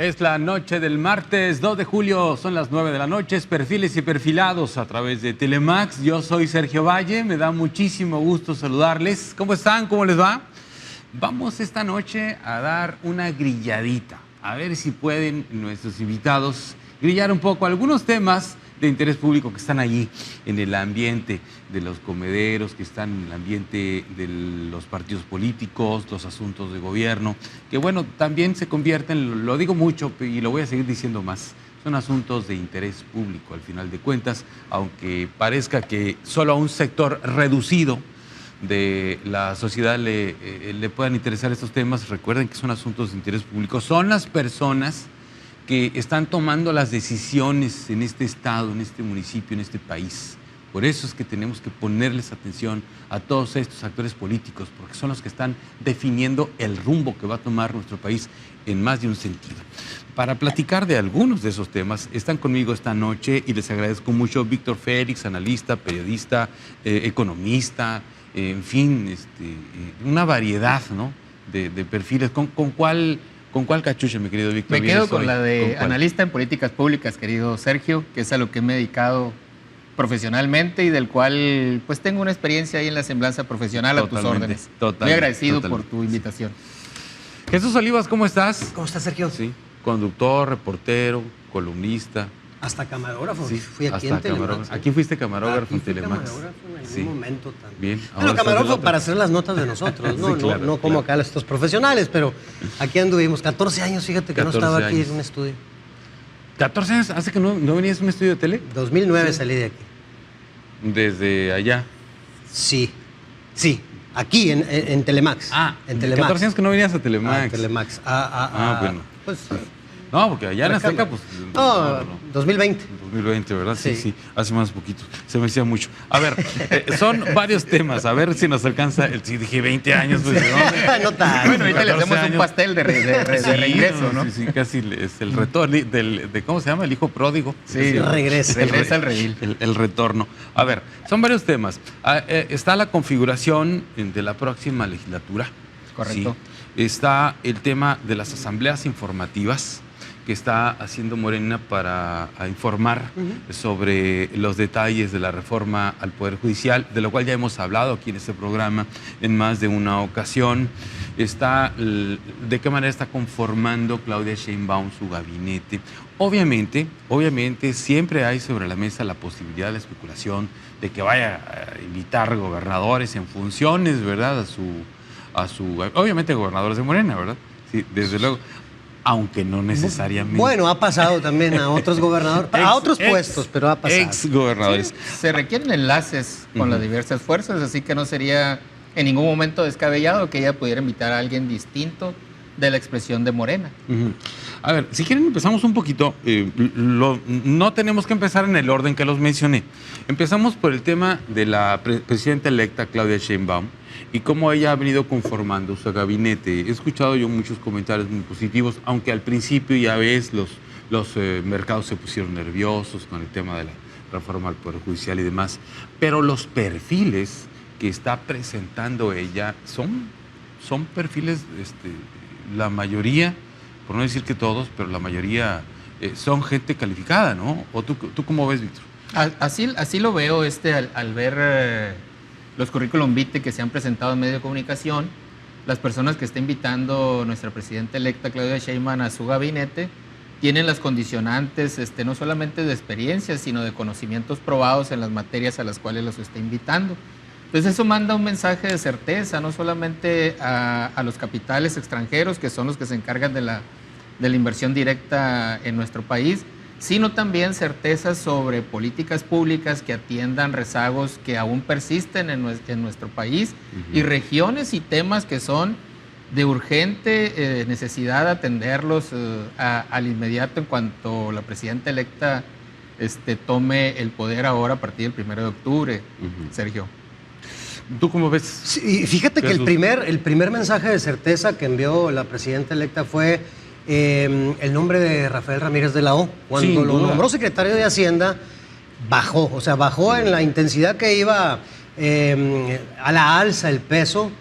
Es la noche del martes 2 de julio, son las 9 de la noche, es Perfiles y Perfilados a través de Telemax. Yo soy Sergio Valle, me da muchísimo gusto saludarles. ¿Cómo están? ¿Cómo les va? Vamos esta noche a dar una grilladita, a ver si pueden nuestros invitados grillar un poco algunos temas de interés público que están allí en el ambiente de los comederos, que están en el ambiente de los partidos políticos, los asuntos de gobierno, que bueno, también se convierten, lo digo mucho y lo voy a seguir diciendo más, son asuntos de interés público al final de cuentas, aunque parezca que solo a un sector reducido de la sociedad le puedan interesar estos temas. Recuerden que son asuntos de interés público, son las personas que están tomando las decisiones en este estado, en este municipio, en este país. Por eso es que tenemos que ponerles atención a todos estos actores políticos, porque son los que están definiendo el rumbo que va a tomar nuestro país en más de un sentido. Para platicar de algunos de esos temas, están conmigo esta noche y les agradezco mucho Víctor Félix, analista, periodista, economista, en fin, una variedad, ¿no?, de perfiles. ¿Con cuál cachucha, mi querido Víctor? Me quedo con la de analista en políticas públicas, querido Sergio, que es a lo que me he dedicado profesionalmente y del cual pues tengo una experiencia ahí en la semblanza profesional. Totalmente, a tus órdenes. Muy agradecido por tu invitación. Jesús Olivas, ¿cómo estás? ¿Cómo estás, Sergio? Sí, conductor, reportero, columnista. Hasta camarógrafo. Sí, fui aquí en Telemax. Aquí fuiste camarógrafo en Telemax. En algún momento también. Bien. Bueno, camarógrafo para hacer las notas de nosotros, ¿no? Sí, claro, no como acá estos profesionales, pero aquí anduvimos 14 años, fíjate que no estaba aquí en un estudio. 14 años, ¿hace que no venías a un estudio de tele? 2009 salí de aquí. ¿Desde allá? Sí, aquí en Telemax. En Telemax. 14 años que no venías a Telemax. Telemax. Bueno. Pues... No, porque allá en Azteca, pues... No, 2020. 2020, ¿verdad? Sí, hace más poquito. Se me decía mucho. A ver, son varios temas. A ver si nos alcanza... Sí, dije 20 años. Pues, no tanto. Bueno, ahorita le hacemos un pastel de regreso, ¿no? Sí, casi es el retorno de ¿cómo se llama? El hijo pródigo. Sí, regresa al redil. El retorno. A ver, son varios temas. Está la configuración de la próxima legislatura. Correcto. Sí. Está el tema de las asambleas informativas que está haciendo Morena para informar sobre los detalles de la reforma al Poder Judicial, de lo cual ya hemos hablado aquí en este programa en más de una ocasión. Está de qué manera está conformando Claudia Sheinbaum su gabinete. Obviamente, siempre hay sobre la mesa la posibilidad de la especulación de que vaya a invitar gobernadores en funciones, ¿verdad?, obviamente gobernadores de Morena, ¿verdad? Sí, desde luego. Aunque no necesariamente. Bueno, ha pasado también a otros gobernadores, a otros puestos, pero ha pasado. Ex gobernadores. Sí, se requieren enlaces con las diversas fuerzas, así que no sería en ningún momento descabellado que ella pudiera invitar a alguien distinto de la expresión de Morena. A ver, si quieren empezamos un poquito, no tenemos que empezar en el orden que los mencioné. Empezamos por el tema de la presidenta electa Claudia Sheinbaum y cómo ella ha venido conformando su gabinete. He escuchado yo muchos comentarios muy positivos, aunque al principio ya ves los mercados se pusieron nerviosos con el tema de la reforma al Poder Judicial y demás, pero los perfiles que está presentando ella son perfiles, la mayoría, por no decir que todos, pero la mayoría son gente calificada, ¿no? ¿O tú cómo ves, Víctor? Así lo veo al ver los currículum vitae que se han presentado en medios de comunicación. Las personas que está invitando nuestra presidenta electa Claudia Sheinbaum a su gabinete tienen las condicionantes no solamente de experiencia, sino de conocimientos probados en las materias a las cuales los está invitando. Entonces eso manda un mensaje de certeza, no solamente a los capitales extranjeros, que son los que se encargan de la inversión directa en nuestro país, sino también certezas sobre políticas públicas que atiendan rezagos que aún persisten en nuestro país y regiones y temas que son de urgente necesidad de atenderlos al inmediato en cuanto la presidenta electa tome el poder ahora a partir del 1 de octubre, Sergio. ¿Tú cómo ves? Sí, fíjate que el primer mensaje de certeza que envió la presidenta electa fue el nombre de Rafael Ramírez de la O. Cuando lo nombró secretario de Hacienda, bajó en la intensidad que iba a la alza el peso,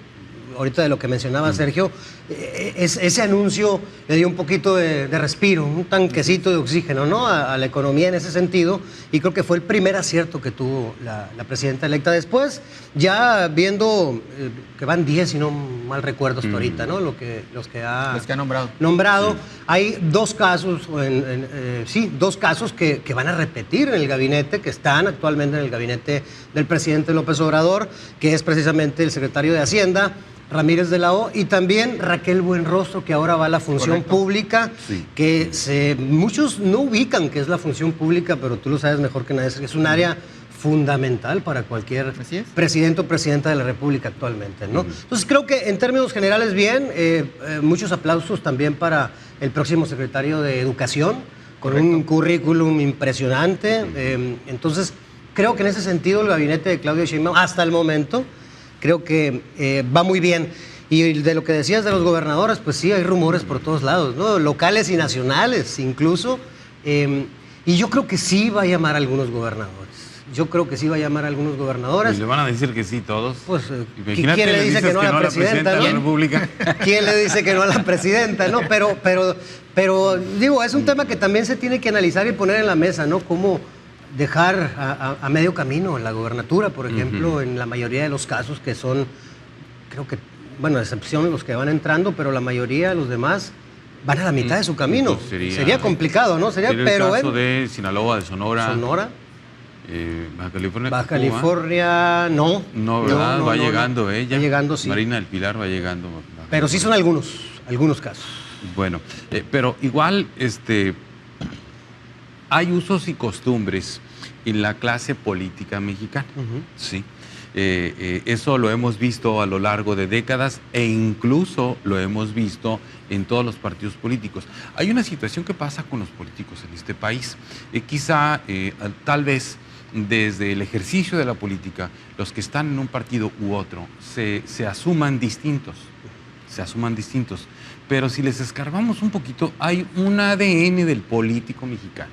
ahorita de lo que mencionaba Sergio, ese anuncio le dio un poquito de respiro, un tanquecito de oxígeno, ¿no? A la economía en ese sentido, y creo que fue el primer acierto que tuvo la presidenta electa. Después, ya viendo que van 10, si no mal recuerdo hasta ahorita, ¿no? Los que ha nombrado. Sí. Hay dos casos, dos casos que van a repetir en el gabinete, que están actualmente en el gabinete del presidente López Obrador, que es precisamente el secretario de Hacienda, Ramírez de la O, y también Raquel Buenrostro, que ahora va a la función pública, sí, que muchos no ubican que es la función pública, pero tú lo sabes mejor que nadie, es un área fundamental para cualquier presidente o presidenta de la República actualmente, ¿no? Entonces creo que en términos generales bien, muchos aplausos también para el próximo secretario de Educación, con un currículum impresionante. Entonces creo que en ese sentido el gabinete de Claudia Sheinbaum hasta el momento creo que va muy bien. Y de lo que decías de los gobernadores, pues sí, hay rumores por todos lados, ¿no? Locales y nacionales incluso. Y yo creo que sí va a llamar a algunos gobernadores. ¿Y le van a decir que sí todos? Pues, ¿quién le dice que no a la presidenta? De la República? ¿Quién le dice que no a la presidenta? ¿No? Pero digo, es un tema que también se tiene que analizar y poner en la mesa, ¿no? Cómo dejar a medio camino la gobernatura, por ejemplo, en la mayoría de los casos que son, creo que, bueno, a excepción los que van entrando, pero la mayoría, los demás, van a la mitad de su camino. Sería complicado, ¿no? Sería el caso de Sinaloa, de Sonora. Baja California. Baja California, no. No, ¿verdad? Va llegando ella. Va llegando, sí. Marina del Pilar va llegando. Pero sí son algunos casos. Bueno, pero igual, hay usos y costumbres en la clase política mexicana, sí. Eso lo hemos visto a lo largo de décadas e incluso lo hemos visto en todos los partidos políticos. Hay una situación que pasa con los políticos en este país. Quizá, tal vez, desde el ejercicio de la política, los que están en un partido u otro se asuman distintos. Pero si les escarbamos un poquito, hay un ADN del político mexicano,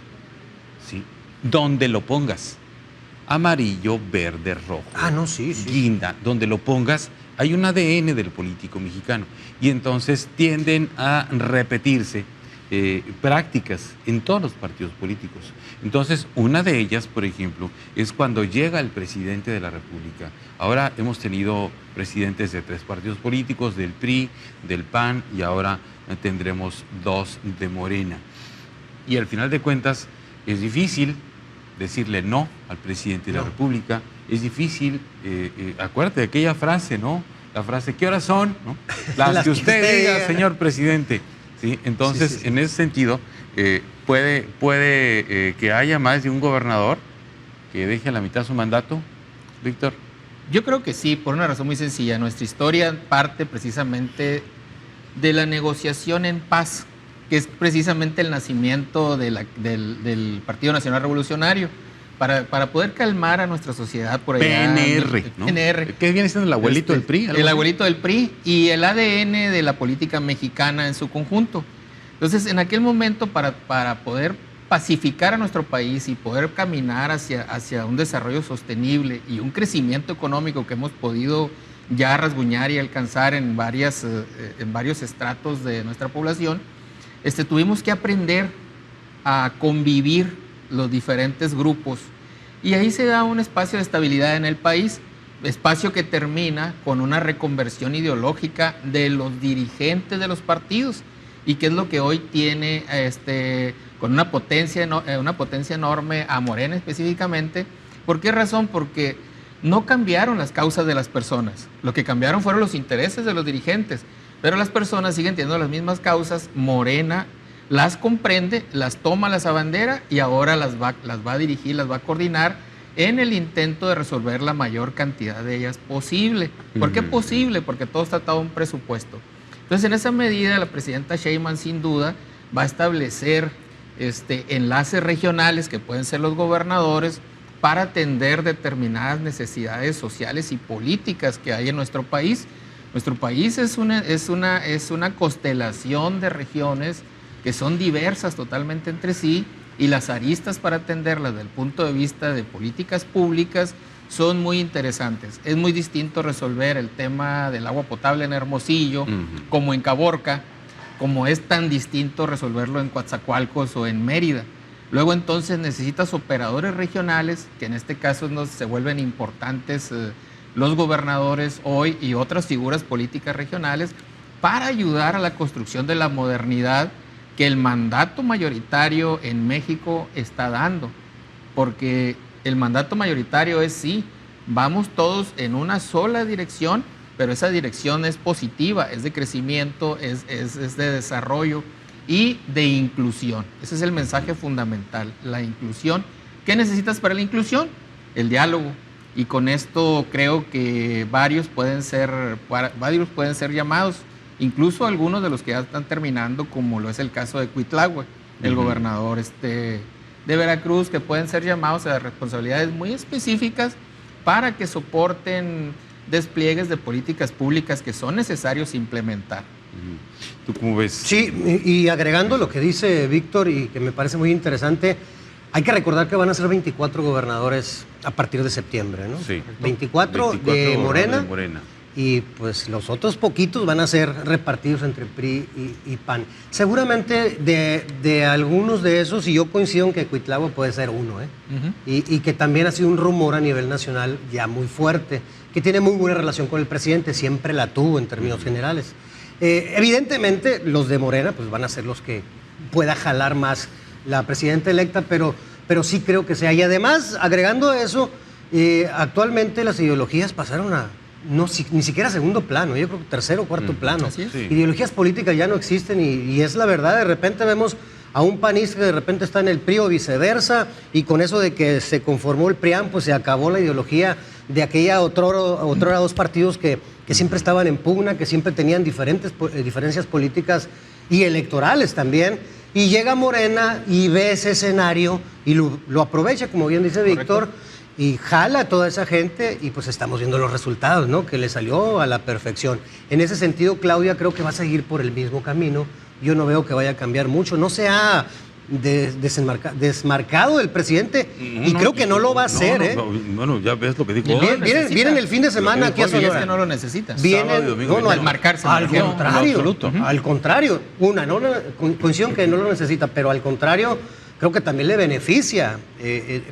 ¿sí? Donde lo pongas, amarillo, verde, rojo, sí. guinda, donde lo pongas, hay un ADN del político mexicano. Y entonces tienden a repetirse prácticas en todos los partidos políticos. Entonces, una de ellas, por ejemplo, es cuando llega el presidente de la República. Ahora hemos tenido presidentes de 3 partidos políticos, del PRI, del PAN, y ahora tendremos 2 de Morena. Y al final de cuentas, es difícil decirle no al presidente de la República. Es difícil, acuérdate de aquella frase, ¿no? La frase, ¿qué horas son? ¿No? Las que usted diga, señor presidente. ¿Sí? Entonces, en ese sentido, puede que haya más de un gobernador que deje a la mitad su mandato, Víctor. Yo creo que sí, por una razón muy sencilla. Nuestra historia parte precisamente de la negociación en paz, que es precisamente el nacimiento del Partido Nacional Revolucionario, para poder calmar a nuestra sociedad por allá. PNR, ¿no? PNR. ¿Qué viene siendo el abuelito del PRI? El abuelito del PRI y el ADN de la política mexicana en su conjunto. Entonces, en aquel momento, para poder pacificar a nuestro país y poder caminar hacia un desarrollo sostenible y un crecimiento económico que hemos podido ya rasguñar y alcanzar en varios estratos de nuestra población, tuvimos que aprender a convivir los diferentes grupos, y ahí se da un espacio de estabilidad en el país, espacio que termina con una reconversión ideológica de los dirigentes de los partidos, y que es lo que hoy tiene con una potencia enorme a Morena específicamente. ¿Por qué razón? Porque no cambiaron las causas de las personas, lo que cambiaron fueron los intereses de los dirigentes, pero las personas siguen teniendo las mismas causas. Morena las comprende, las toma, las abandera y ahora las va a dirigir, las va a coordinar en el intento de resolver la mayor cantidad de ellas posible. ¿Por qué posible? Porque todo está atado a un presupuesto. Entonces, en esa medida, la presidenta Sheinbaum sin duda va a establecer enlaces regionales que pueden ser los gobernadores para atender determinadas necesidades sociales y políticas que hay en nuestro país. Nuestro país es una constelación de regiones que son diversas totalmente entre sí, y las aristas para atenderlas desde el punto de vista de políticas públicas son muy interesantes. Es muy distinto resolver el tema del agua potable en Hermosillo, como en Caborca, como es tan distinto resolverlo en Coatzacoalcos o en Mérida. Luego entonces necesitas operadores regionales, que en este caso se vuelven importantes los gobernadores hoy y otras figuras políticas regionales, para ayudar a la construcción de la modernidad que el mandato mayoritario en México está dando. Porque el mandato mayoritario es sí, vamos todos en una sola dirección, pero esa dirección es positiva, es de crecimiento, es de desarrollo y de inclusión. Ese es el mensaje fundamental, la inclusión. ¿Qué necesitas para la inclusión? El diálogo. Y con esto creo que varios pueden ser llamados, incluso algunos de los que ya están terminando, como lo es el caso de Cuitlahua, el gobernador de Veracruz, que pueden ser llamados a responsabilidades muy específicas para que soporten despliegues de políticas públicas que son necesarios implementar. ¿Tú cómo ves? Sí, y agregando lo que dice Víctor y que me parece muy interesante, hay que recordar que van a ser 24 gobernadores a partir de septiembre, ¿no? Sí. 24 de Morena. Y pues los otros poquitos van a ser repartidos entre PRI y PAN. Seguramente de algunos de esos, y yo coincido en que Cuitlahua puede ser uno, y que también ha sido un rumor a nivel nacional ya muy fuerte, que tiene muy buena relación con el presidente, siempre la tuvo en términos generales. Evidentemente los de Morena pues van a ser los que pueda jalar más la presidenta electa, pero sí creo que sea. Y además, agregando a eso, actualmente las ideologías pasaron a ni siquiera segundo plano, yo creo que tercero o cuarto plano. Así es. Sí. Ideologías políticas ya no existen y es la verdad. De repente vemos a un panista que de repente está en el PRI o viceversa, y con eso de que se conformó el PRIAN, pues se acabó la ideología de aquella otrora dos partidos que siempre estaban en pugna, que siempre tenían diferencias políticas y electorales también. Y llega Morena y ve ese escenario y lo aprovecha, como bien dice Víctor, y jala a toda esa gente, y pues estamos viendo los resultados, ¿no? Que le salió a la perfección. En ese sentido, Claudia creo que va a seguir por el mismo camino. Yo no veo que vaya a cambiar mucho. No se ha desmarcado del presidente, y creo que no lo va a hacer. Bueno, ya ves lo que dijo. Vienen el fin de semana aquí a Sonora. Es que no lo necesitas. Vienen, al marcarse. Al contrario, coincido en que no lo necesita, pero al contrario, creo que también le beneficia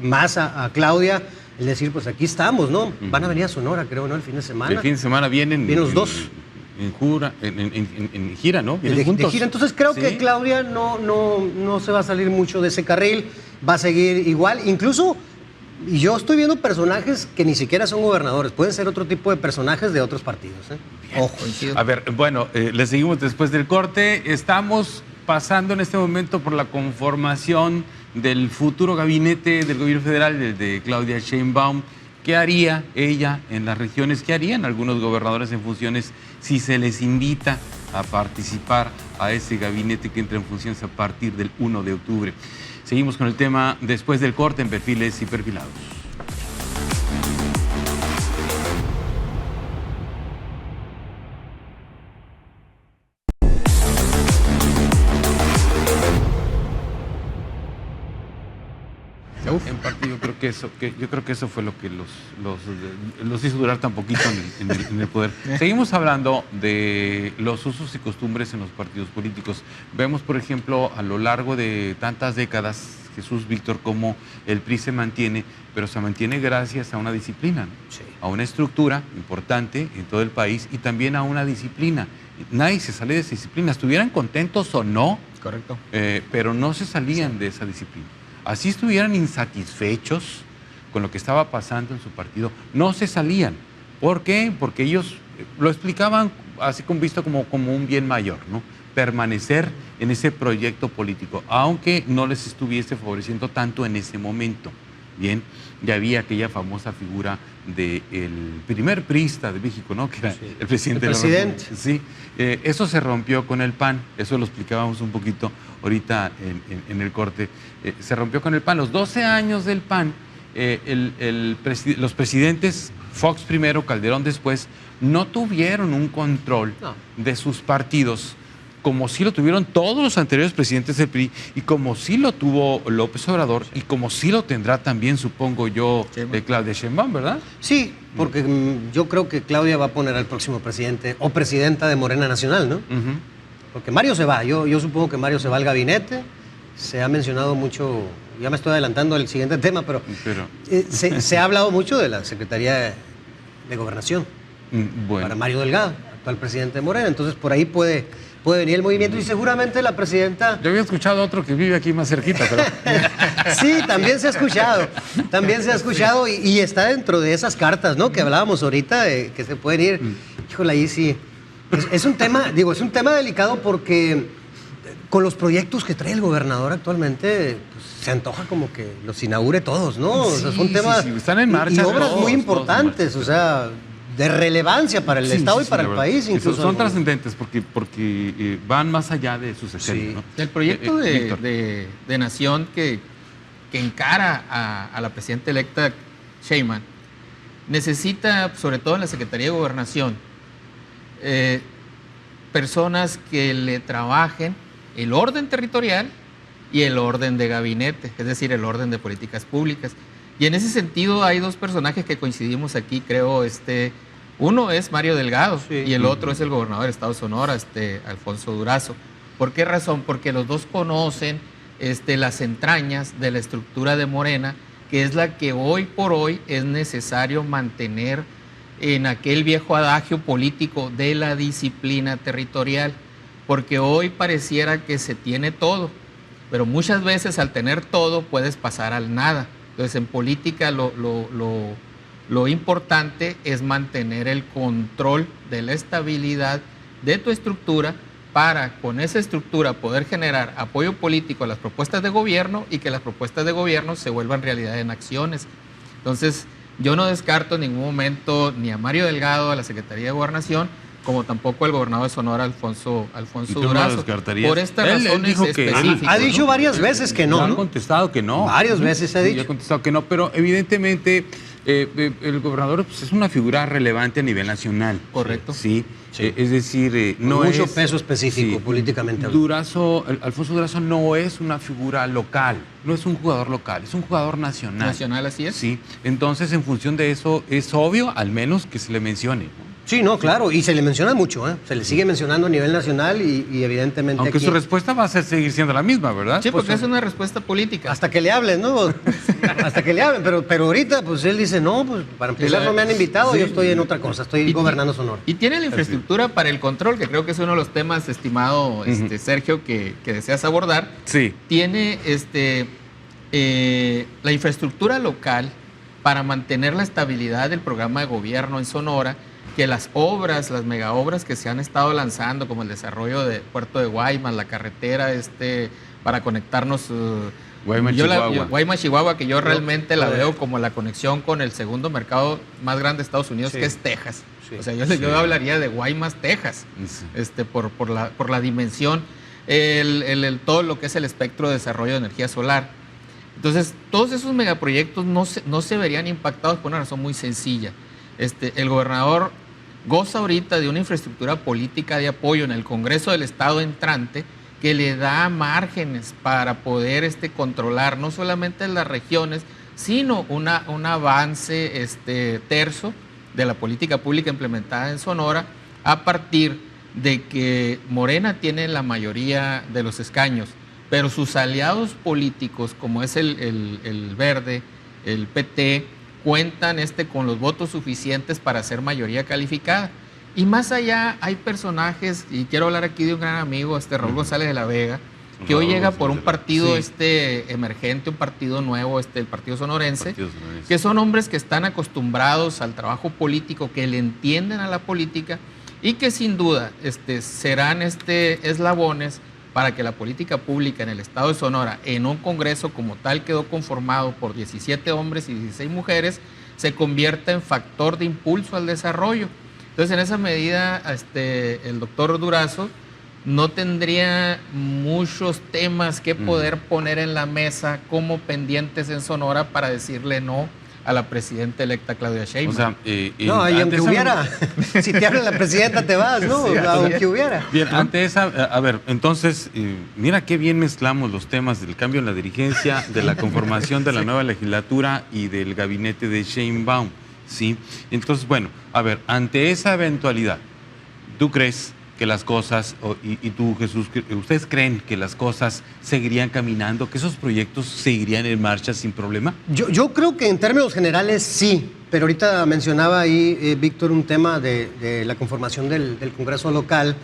más a Claudia el decir, pues aquí estamos, ¿no? Van a venir a Sonora, creo, ¿no? El fin de semana. El fin de semana vienen los dos. En gira, ¿no? De gira. Entonces creo que Claudia no se va a salir mucho de ese carril, va a seguir igual. Incluso, y yo estoy viendo personajes que ni siquiera son gobernadores, pueden ser otro tipo de personajes de otros partidos. Ojo. A ver, bueno, le seguimos después del corte. Estamos pasando en este momento por la conformación del futuro gabinete del gobierno federal, de Claudia Sheinbaum. ¿Qué haría ella en las regiones? ¿Qué harían algunos gobernadores en funciones si se les invita a participar a ese gabinete que entra en funciones a partir del 1 de octubre? Seguimos con el tema después del corte en Perfiles y Perfilados. En parte yo creo que eso fue lo que los hizo durar tan poquito en el poder. Seguimos hablando de los usos y costumbres en los partidos políticos. Vemos, por ejemplo, a lo largo de tantas décadas, Jesús, Víctor, cómo el PRI se mantiene, pero se mantiene gracias a una disciplina, ¿no? Sí. A una estructura importante en todo el país y también a una disciplina. Nadie se sale de esa disciplina, estuvieran contentos o no. Correcto. Pero no se salían de esa disciplina. Así estuvieran insatisfechos con lo que estaba pasando en su partido, no se salían. ¿Por qué? Porque ellos lo explicaban así visto como un bien mayor, ¿no? Permanecer en ese proyecto político, aunque no les estuviese favoreciendo tanto en ese momento. Bien, ya había aquella famosa figura del primer priista de México, ¿no? Que era el presidente de la República. Sí, eso se rompió con el PAN, eso lo explicábamos un poquito ahorita en el corte. Se rompió con el PAN. Los 12 años del PAN, los presidentes, Fox primero, Calderón después, no tuvieron un control de sus partidos como sí lo tuvieron todos los anteriores presidentes del PRI y como sí lo tuvo López Obrador y como sí lo tendrá también, supongo yo, Claudia Sheinbaum, ¿verdad? Sí, porque yo creo que Claudia va a poner al próximo presidente o presidenta de Morena Nacional, ¿no? Porque Mario se va, yo supongo que Mario se va al gabinete, se ha mencionado mucho, ya me estoy adelantando al siguiente tema, pero se ha hablado mucho de la Secretaría de Gobernación para Mario Delgado, actual presidente de Morena, entonces por ahí puede venir el movimiento y seguramente la presidenta... Yo había escuchado otro que vive aquí más cerquita, pero... Sí, también se ha escuchado, y está dentro de esas cartas, ¿no? Que hablábamos ahorita, que se pueden ir. Híjole, ahí sí. Es un tema delicado porque con los proyectos que trae el gobernador actualmente, pues, se antoja como que los inaugure todos, ¿no? Sí, o sea, son temas... sí, están en marcha. Y obras muy importantes, o sea... de relevancia para el Estado y para el país. Incluso son trascendentes porque van más allá de sus escenas, ¿no? El proyecto de nación que encara a la presidenta electa Sheinbaum necesita, sobre todo en la Secretaría de Gobernación, personas que le trabajen el orden territorial y el orden de gabinete, es decir, el orden de políticas públicas. Y en ese sentido hay dos personajes que coincidimos aquí, creo. Uno es Mario Delgado y el otro es el gobernador del estado de Sonora, Alfonso Durazo. ¿Por qué razón? Porque los dos conocen las entrañas de la estructura de Morena, que es la que hoy por hoy es necesario mantener en aquel viejo adagio político de la disciplina territorial, porque hoy pareciera que se tiene todo, pero muchas veces al tener todo puedes pasar al nada. Entonces en política lo importante es mantener el control de la estabilidad de tu estructura para con esa estructura poder generar apoyo político a las propuestas de gobierno y que las propuestas de gobierno se vuelvan realidad en acciones. Entonces, yo no descarto en ningún momento ni a Mario Delgado, a la Secretaría de Gobernación, como tampoco al gobernador de Sonora, Alfonso Durazo. Por estas razones específicas. Ha dicho varias veces que no. Ha contestado que no. Varias veces ha dicho. Ha contestado que no, pero evidentemente el gobernador pues, es una figura relevante a nivel nacional. Correcto. Sí. Es decir, no mucho peso específico políticamente. Alfonso Durazo no es una figura local, no es un jugador local, es un jugador nacional. Nacional, así es. Sí. Entonces, en función de eso, es obvio, al menos, que se le mencione, ¿no? Sí, no, claro, y se le menciona mucho, ¿eh? Se le sigue mencionando a nivel nacional y evidentemente... Aunque su respuesta va a seguir siendo la misma, ¿verdad? Sí, porque es una respuesta política. Hasta que le hablen, ¿no? Hasta que le hablen, pero ahorita pues él dice, no, pues para empezar no me han invitado, yo estoy en otra cosa, estoy gobernando Sonora. Y tiene la infraestructura para el control, que creo que es uno de los temas, estimado Sergio, que deseas abordar. Sí. Tiene la infraestructura local para mantener la estabilidad del programa de gobierno en Sonora, que las obras, las megaobras que se han estado lanzando, como el desarrollo del puerto de Guaymas, la carretera para conectarnos Guaymas-Chihuahua, que yo realmente la veo como la conexión con el segundo mercado más grande de Estados Unidos, que es Texas. Sí. O sea, yo hablaría de Guaymas, Texas, por la dimensión, todo lo que es el espectro de desarrollo de energía solar. Entonces, todos esos megaproyectos no se verían impactados por una razón muy sencilla. El gobernador goza ahorita de una infraestructura política de apoyo en el Congreso del Estado entrante que le da márgenes para poder controlar no solamente las regiones, sino un avance terso de la política pública implementada en Sonora a partir de que Morena tiene la mayoría de los escaños, pero sus aliados políticos, como es el Verde, el PT, cuentan con los votos suficientes para ser mayoría calificada. Y más allá hay personajes, y quiero hablar aquí de un gran amigo, Raúl González de la Vega, que hoy llega por un partido emergente, un partido nuevo, el Partido Sonorense, que son hombres que están acostumbrados al trabajo político, que le entienden a la política y que sin duda serán eslabones para que la política pública en el estado de Sonora, en un Congreso como tal quedó conformado por 17 hombres y 16 mujeres, se convierta en factor de impulso al desarrollo. Entonces, en esa medida, el doctor Durazo no tendría muchos temas que poder poner en la mesa como pendientes en Sonora para decirle no a la presidenta electa Claudia Sheinbaum. O sea, no, y aunque hubiera, si te habla la presidenta te vas, ¿no? Sí, aunque hubiera. Bien, ante esa, a ver, entonces, mira qué bien mezclamos los temas del cambio en la dirigencia, de la conformación de la nueva legislatura y del gabinete de Sheinbaum, ¿sí? Entonces, bueno, a ver, ante esa eventualidad, ¿tú crees que las cosas, y tú, Jesús, ustedes creen que las cosas seguirían caminando, que esos proyectos seguirían en marcha sin problema? Yo creo que en términos generales sí, pero ahorita mencionaba ahí, Víctor, un tema de la conformación del Congreso local,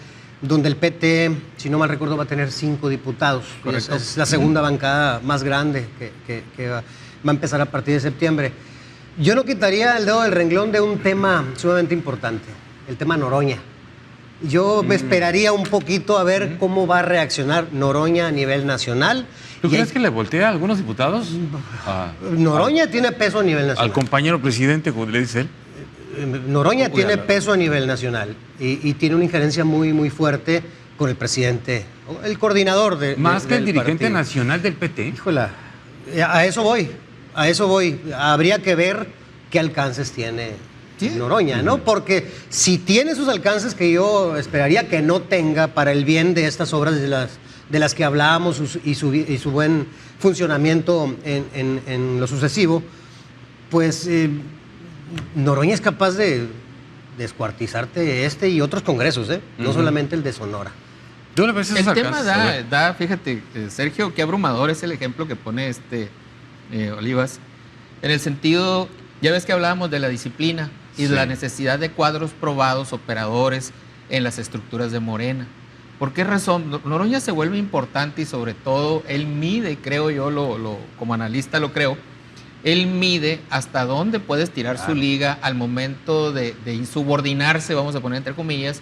donde el PT, si no mal recuerdo, va a tener 5 diputados. Es la segunda bancada más grande que va a empezar a partir de septiembre. Yo no quitaría el dedo del renglón de un tema sumamente importante, el tema Noroña. Yo me esperaría un poquito a ver cómo va a reaccionar Noroña a nivel nacional. ¿Tú crees que le voltea a algunos diputados? Noroña tiene peso a nivel nacional. Al compañero presidente, como le dice él. Noroña tiene peso a nivel nacional y tiene una injerencia muy, muy fuerte con el presidente, el coordinador de Más que el dirigente partido nacional del PT. Híjola, a eso voy. Habría que ver qué alcances tiene Noroña, ¿no? Porque si tiene sus alcances que yo esperaría que no tenga para el bien de estas obras de las que hablábamos y su buen funcionamiento en lo sucesivo, pues Noroña es capaz de descuartizarte este y otros congresos, no solamente el de Sonora. ¿Tú le ves esos el alcances? tema da, fíjate, Sergio, qué abrumador es el ejemplo que pone Olivas, en el sentido, ya ves que hablábamos de la disciplina y de la necesidad de cuadros probados, operadores en las estructuras de Morena. ¿Por qué razón? Noroña se vuelve importante y sobre todo él mide, creo yo, como analista lo creo, él mide hasta dónde puede estirar su liga al momento de insubordinarse, vamos a poner entre comillas,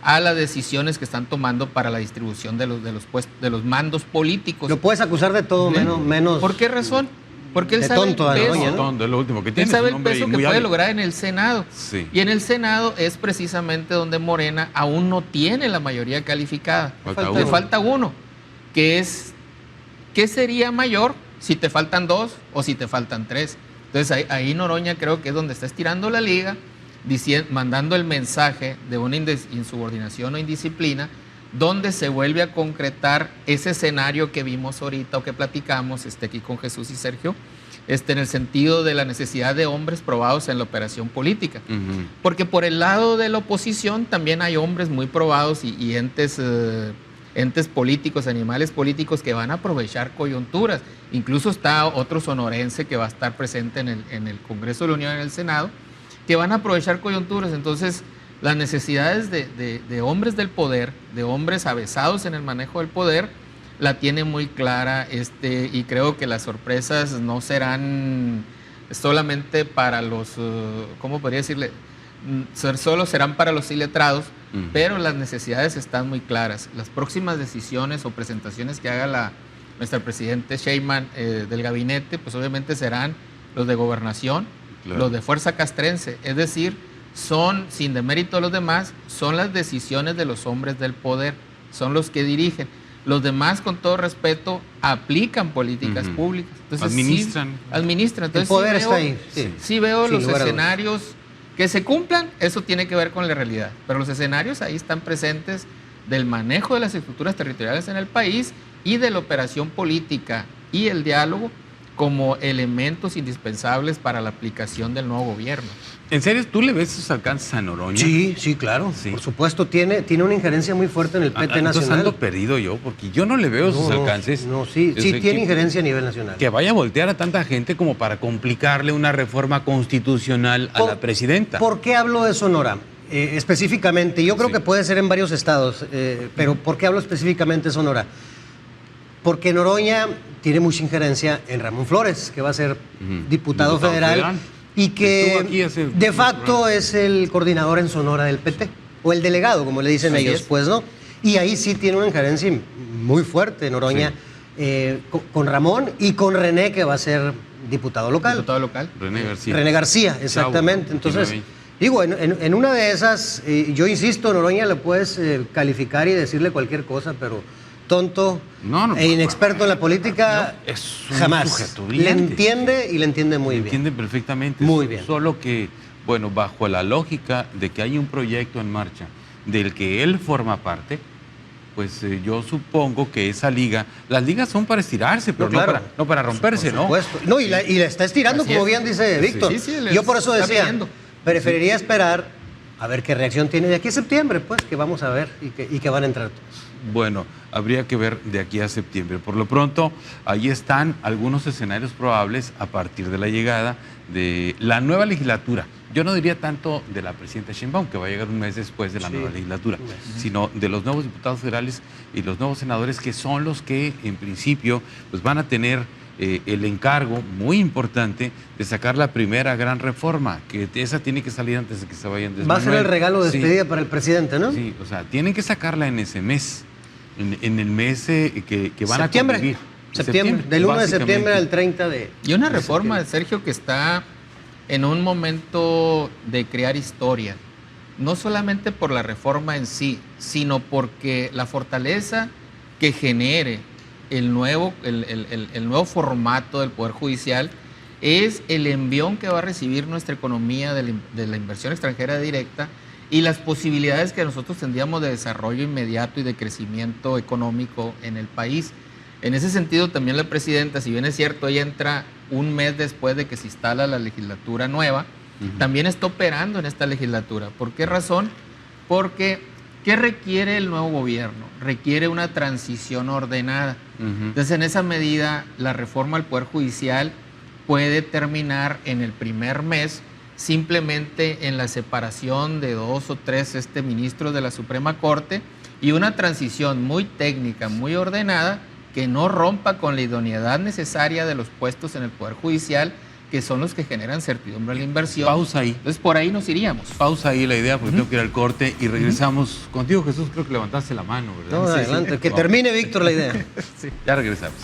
a las decisiones que están tomando para la distribución de los mandos políticos. Lo puedes acusar de todo menos. ¿Por qué razón? Porque él de sabe tonto, el peso, Noroña, ¿no? Tonto, es lo último que tiene. él sabe el peso que puede lograr en el Senado. Sí. Y en el Senado es precisamente donde Morena aún no tiene la mayoría calificada. Le falta uno, que es, ¿qué sería mayor si te faltan 2 o si te faltan 3? Entonces ahí Noroña creo que es donde está estirando la liga, mandando el mensaje de una insubordinación o indisciplina, donde se vuelve a concretar ese escenario que vimos ahorita o que platicamos aquí con Jesús y Sergio, en el sentido de la necesidad de hombres probados en la operación política. Porque por el lado de la oposición también hay hombres muy probados y entes políticos, animales políticos que van a aprovechar coyunturas. Incluso está otro sonorense que va a estar presente en el Congreso de la Unión, en el Senado, que van a aprovechar coyunturas. Entonces, las necesidades de hombres del poder, de hombres avesados en el manejo del poder, la tiene muy clara, y creo que las sorpresas no serán solamente para los, ¿cómo podría decirle? Solo serán para los iletrados, pero las necesidades están muy claras. Las próximas decisiones o presentaciones que haga nuestra presidente Sheinbaum del gabinete, pues obviamente serán los de gobernación, los de fuerza castrense, es decir, son, sin demérito a los demás, son las decisiones de los hombres del poder, son los que dirigen. Los demás, con todo respeto, aplican políticas públicas. Entonces, administran. Entonces, el poder está ahí. Sí veo los escenarios que se cumplan, eso tiene que ver con la realidad. Pero los escenarios ahí están presentes del manejo de las estructuras territoriales en el país y de la operación política y el diálogo como elementos indispensables para la aplicación del nuevo gobierno. ¿En serio tú le ves esos alcances a Noroña? Sí, claro. Sí. Por supuesto, tiene una injerencia muy fuerte en el PT entonces nacional. ando perdido yo, porque yo no le veo sus alcances. Sí tiene injerencia a nivel nacional. Que vaya a voltear a tanta gente como para complicarle una reforma constitucional a la presidenta. ¿Por qué hablo de Sonora? Específicamente, yo creo que puede ser en varios estados, pero ¿por qué hablo específicamente de Sonora? Porque Noroña tiene mucha injerencia en Ramón Flores, que va a ser diputado federal. Y que de facto es el coordinador en Sonora del PT, o el delegado, como le dicen ellos, pues, ¿no? Y ahí sí tiene una injerencia muy fuerte, Noroña, con Ramón y con René, que va a ser diputado local. Diputado local. René García, exactamente. Entonces, digo, en una de esas, yo insisto, Noroña le puedes calificar y decirle cualquier cosa, pero tonto e inexperto en la política, es un jamás. sujeto Le brillante. entiende y le entiende muy bien. Entiende perfectamente. Muy bien. Solo que, bueno, bajo la lógica de que hay un proyecto en marcha del que él forma parte, pues yo supongo que esa liga, las ligas son para estirarse, pero claro, no para romperse, por ¿no? supuesto. No, y la está estirando, Así como es. bien dice Víctor. Sí, Yo por eso está decía, pidiendo. preferiría esperar a ver qué reacción tiene de aquí a septiembre, pues, que vamos a ver y que van a entrar todos. Bueno, habría que ver de aquí a septiembre. Por lo pronto, ahí están algunos escenarios probables a partir de la llegada de la nueva legislatura. Yo no diría tanto de la presidenta Sheinbaum, que va a llegar un mes después de la nueva legislatura, sino de los nuevos diputados federales y los nuevos senadores, que son los que, en principio, pues van a tener el encargo muy importante de sacar la primera gran reforma, que esa tiene que salir antes de que se vayan Andrés Va a ser Manuel. el regalo de Sí. despedida para el presidente, ¿no? Sí, o sea, tienen que sacarla en ese mes, en el mes que van Septiembre. a convivir. Septiembre, del 1 de septiembre básicamente. al 30 de... Y una de reforma, septiembre. Sergio, que está en un momento de crear historia, no solamente por la reforma en sí, sino porque la fortaleza que genere el nuevo formato del Poder Judicial es el envión que va a recibir nuestra economía de la inversión extranjera directa y las posibilidades que nosotros tendríamos de desarrollo inmediato y de crecimiento económico en el país. En ese sentido, también la presidenta, si bien es cierto, ella entra un mes después de que se instala la legislatura nueva, también está operando en esta legislatura. ¿Por qué razón? Porque, ¿qué requiere el nuevo gobierno? Requiere una transición ordenada. Entonces, en esa medida, la reforma al Poder Judicial puede terminar en el primer mes, simplemente en la separación de 2 o 3 ministros de la Suprema Corte y una transición muy técnica, muy ordenada, que no rompa con la idoneidad necesaria de los puestos en el Poder Judicial, que son los que generan certidumbre a la inversión. Pausa ahí. Entonces, por ahí nos iríamos. Pausa ahí la idea, porque tengo que ir al corte y regresamos contigo, Jesús. Creo que levantaste la mano, ¿verdad? No, adelante, que termine, Víctor, la idea. Ya regresamos.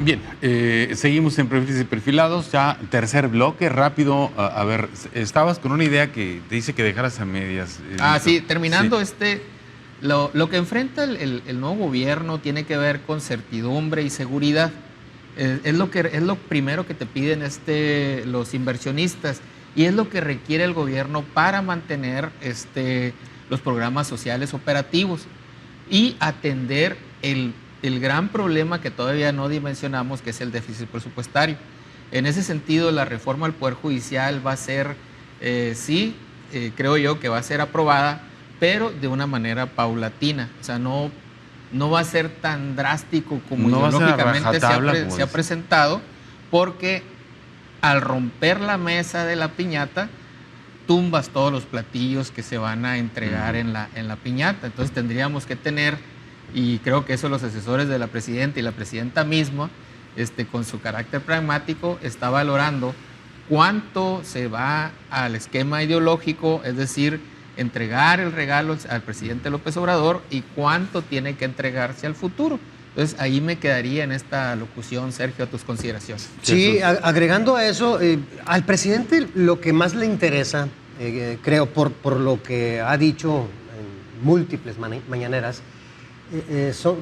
Bien, seguimos en Perfiles y Perfilados, ya tercer bloque, rápido. A ver, estabas con una idea que te dice que dejaras a medias. Sí, terminando lo que enfrenta el nuevo gobierno tiene que ver con certidumbre y seguridad. Es lo primero que te piden los inversionistas y es lo que requiere el gobierno para mantener los programas sociales operativos y atender el gran problema que todavía no dimensionamos, que es el déficit presupuestario. En ese sentido, la reforma al Poder Judicial va a ser, creo yo que va a ser aprobada, pero de una manera paulatina. O sea, no va a ser tan drástico como ideológicamente se ha presentado, porque al romper la mesa de la piñata, tumbas todos los platillos que se van a entregar en la piñata. Entonces tendríamos que tener, y creo que eso los asesores de la presidenta y la presidenta misma, con su carácter pragmático, está valorando cuánto se va al esquema ideológico, es decir, entregar el regalo al presidente López Obrador y cuánto tiene que entregarse al futuro. Entonces, ahí me quedaría en esta locución, Sergio, a tus consideraciones. Sí, agregando a eso, al presidente lo que más le interesa, creo, por lo que ha dicho en múltiples mañaneras, son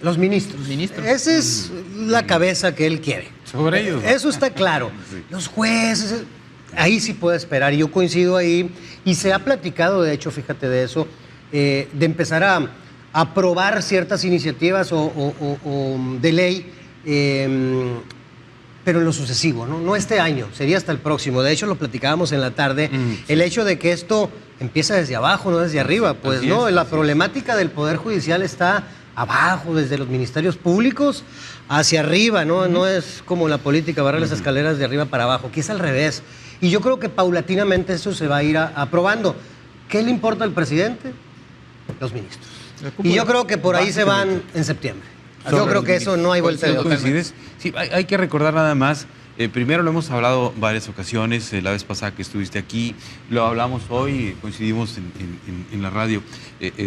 los ministros. Esa es la cabeza que él quiere. Sobre ellos. Eso está claro. Sí. Los jueces, ahí sí puede esperar. Y yo coincido ahí. Y se ha platicado, de hecho, fíjate de eso, de empezar a aprobar ciertas iniciativas o de ley, pero en lo sucesivo, no este año, sería hasta el próximo. De hecho, lo platicábamos en la tarde, el hecho de que esto empieza desde abajo, no desde arriba, pues así no, la problemática del Poder Judicial está abajo, desde los ministerios públicos hacia arriba, no es como la política, barrer las escaleras de arriba para abajo, aquí es al revés. Y yo creo que paulatinamente eso se va a ir aprobando. ¿Qué le importa al presidente? Los ministros. Y yo creo que por ahí se van en septiembre. Yo creo que eso no hay vuelta de hoja. Sí, hay que recordar nada más. Primero lo hemos hablado varias ocasiones, la vez pasada que estuviste aquí, lo hablamos hoy, coincidimos en la radio,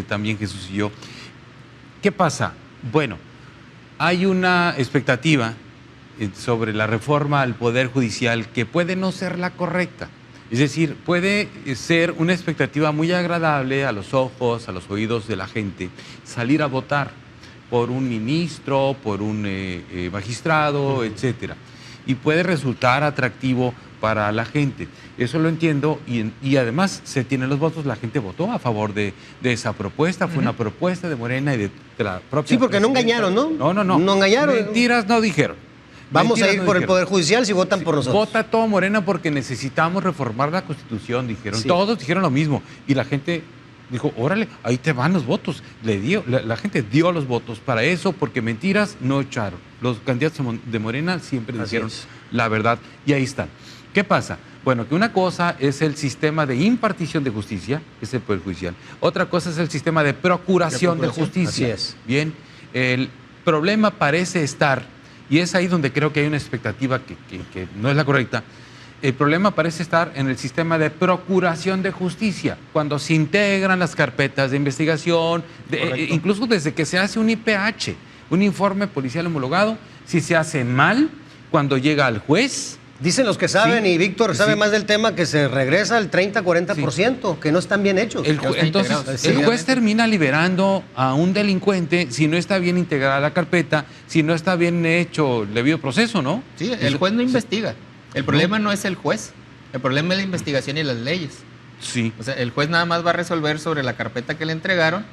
también Jesús y yo. ¿Qué pasa? Bueno, hay una expectativa sobre la reforma al Poder Judicial que puede no ser la correcta. Es decir, puede ser una expectativa muy agradable a los ojos, a los oídos de la gente, salir a votar por un ministro, por un magistrado, etcétera. Y puede resultar atractivo para la gente. Eso lo entiendo y además se tienen los votos. La gente votó a favor de esa propuesta. Fue una propuesta de Morena y de la propia... Sí, porque no engañaron, ¿no? No. No engañaron. Mentiras no dijeron. Vamos a ir no por el dijeron. Poder Judicial si votan por nosotros. Vota todo Morena porque necesitamos reformar la Constitución, dijeron. Sí. Todos dijeron lo mismo. Y la gente dijo, órale, ahí te van los votos. La gente dio los votos para eso porque mentiras no echaron. Los candidatos de Morena siempre dijeron la verdad y ahí están. ¿Qué pasa? Bueno, que una cosa es el sistema de impartición de justicia, que es el Poder Judicial. Otra cosa es el sistema de procuración de justicia. Así es. Bien, el problema parece estar, y es ahí donde creo que hay una expectativa que no es la correcta. El problema parece estar en el sistema de procuración de justicia, cuando se integran las carpetas de investigación, incluso desde que se hace un IPH, un informe policial homologado, si se hace mal, cuando llega al juez. Dicen los que saben, Sí, y Víctor sabe sí. más del tema, que se regresa al 30-40%, que no están bien hechos. Entonces, el juez termina liberando a un delincuente si no está bien integrada la carpeta, si no está bien hecho el debido proceso, ¿no? Sí, el juez no investiga. El problema no es el juez, el problema es la investigación y las leyes. Sí. O sea, el juez nada más va a resolver sobre la carpeta que le entregaron,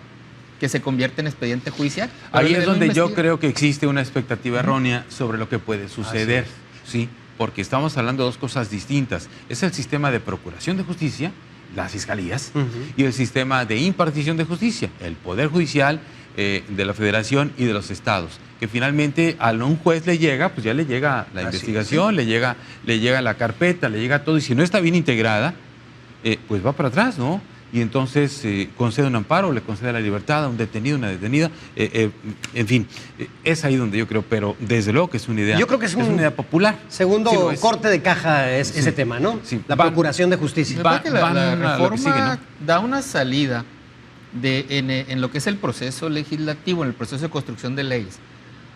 que se convierte en expediente judicial. Ahí es donde yo investiga. creo que existe una expectativa errónea sobre lo que puede suceder, ¿sí? Porque estamos hablando de dos cosas distintas. Es el sistema de procuración de justicia, las fiscalías, y el sistema de impartición de justicia, el Poder Judicial de la Federación y de los estados, que finalmente a un juez le llega, pues ya le llega la investigación, le llega la carpeta, le llega todo, y si no está bien integrada, pues va para atrás, ¿no? Y entonces concede un amparo, le concede la libertad a un detenido, una detenida, en fin, es ahí donde yo creo, pero desde luego que es una idea, Yo creo que es una idea popular. Segundo Sí lo es. corte de caja es Sí. ese tema, ¿no? Sí. La Van- procuración de justicia. Me parece que la van a lo que reforma sigue, ¿no? da una salida en lo que es el proceso legislativo, en el proceso de construcción de leyes.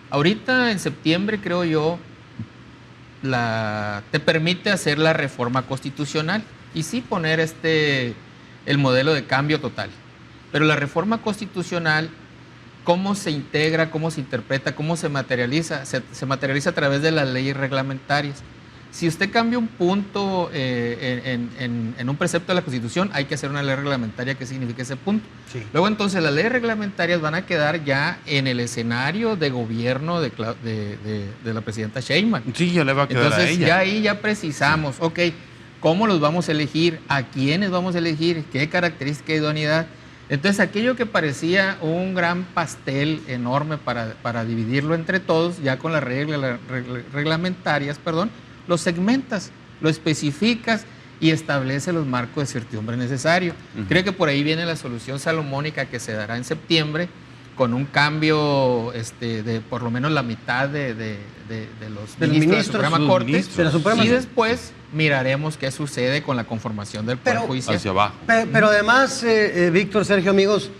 Ahorita en septiembre, creo yo, te permite hacer la reforma constitucional y sí poner el modelo de cambio total. Pero la reforma constitucional, ¿cómo se integra, cómo se interpreta, cómo se materializa? Se materializa a través de las leyes reglamentarias. Si usted cambia un punto en un precepto de la Constitución, hay que hacer una ley reglamentaria que signifique ese punto. Sí. Luego entonces las leyes reglamentarias van a quedar ya en el escenario de gobierno de la presidenta Sheinbaum. Sí, ya le va a quedar Entonces a ella. ya ahí ya precisamos, ok, ¿cómo los vamos a elegir? ¿A quiénes vamos a elegir? ¿Qué característica de idoneidad? Entonces aquello que parecía un gran pastel enorme para dividirlo entre todos, ya con las reglas reglamentarias, lo segmentas, lo especificas y establece los marcos de certidumbre necesarios. Creo que por ahí viene la solución salomónica que se dará en septiembre, con un cambio de por lo menos la mitad de los ministros de la Suprema Corte. ministros de la Suprema. Y después miraremos qué sucede con la conformación del Poder Judicial. Hacia abajo. Pero además, Víctor, Sergio, amigos,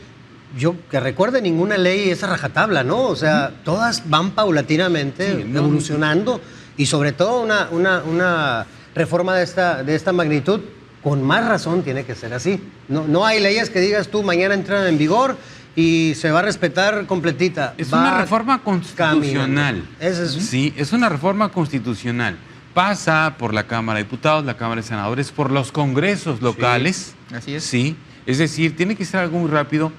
yo que recuerde, ninguna ley es a rajatabla, ¿no? O sea, todas van paulatinamente Sí, no. evolucionando y sobre todo una reforma de esta magnitud, con más razón tiene que ser así. No hay leyes que digas tú mañana entran en vigor y se va a respetar completita. Es Va una reforma constitucional. caminando. Sí, es una reforma constitucional. Pasa por la Cámara de Diputados, la Cámara de Senadores, por los congresos locales. Así es. Sí, es decir, tiene que ser algo muy rápido.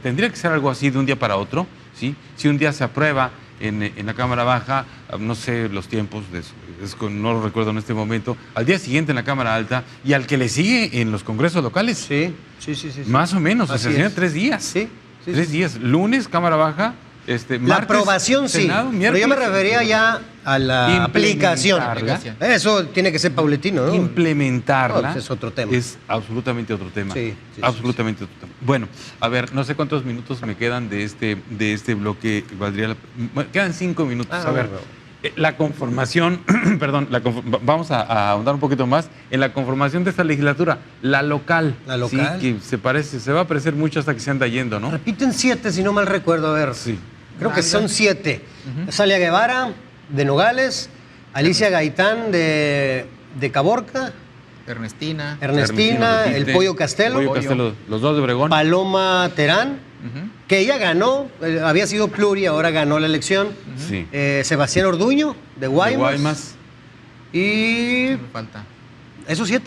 Tendría que ser algo así de un día para otro. ¿Sí? Si un día se aprueba en la Cámara Baja, no sé los tiempos, no lo recuerdo en este momento, al día siguiente en la Cámara Alta y al que le sigue en los congresos locales. Sí. Más o menos, Así o sea, serían es. 3 días. Sí. 3 días. Lunes, Cámara Baja. La Martes, aprobación sí, Senado, pero yo me miércoles, refería ya a la aplicación. Implementarla. Eso tiene que ser paulatino, ¿no? Implementarla No, pues es otro tema. es absolutamente otro tema. Sí, absolutamente otro tema. Bueno, a ver, no sé cuántos minutos me quedan de este bloque. Quedan 5 minutos. Ah, a ver, bueno. la conformación, perdón, vamos a ahondar un poquito más en la conformación de esta legislatura, la local. La local. Sí, que se va a parecer mucho hasta que se anda yendo, ¿no? Repiten 7, si no mal recuerdo, a ver. Sí. Creo que son 7. Salia Guevara, de Nogales, Alicia Gaitán, de Caborca, Ernestina, el Pollo Castelo, los dos de Obregón. Paloma Terán, que ella ganó, había sido pluri, ahora ganó la elección. Sí. Sebastián Orduño, de Guaymas. Y... me falta. Esos 7.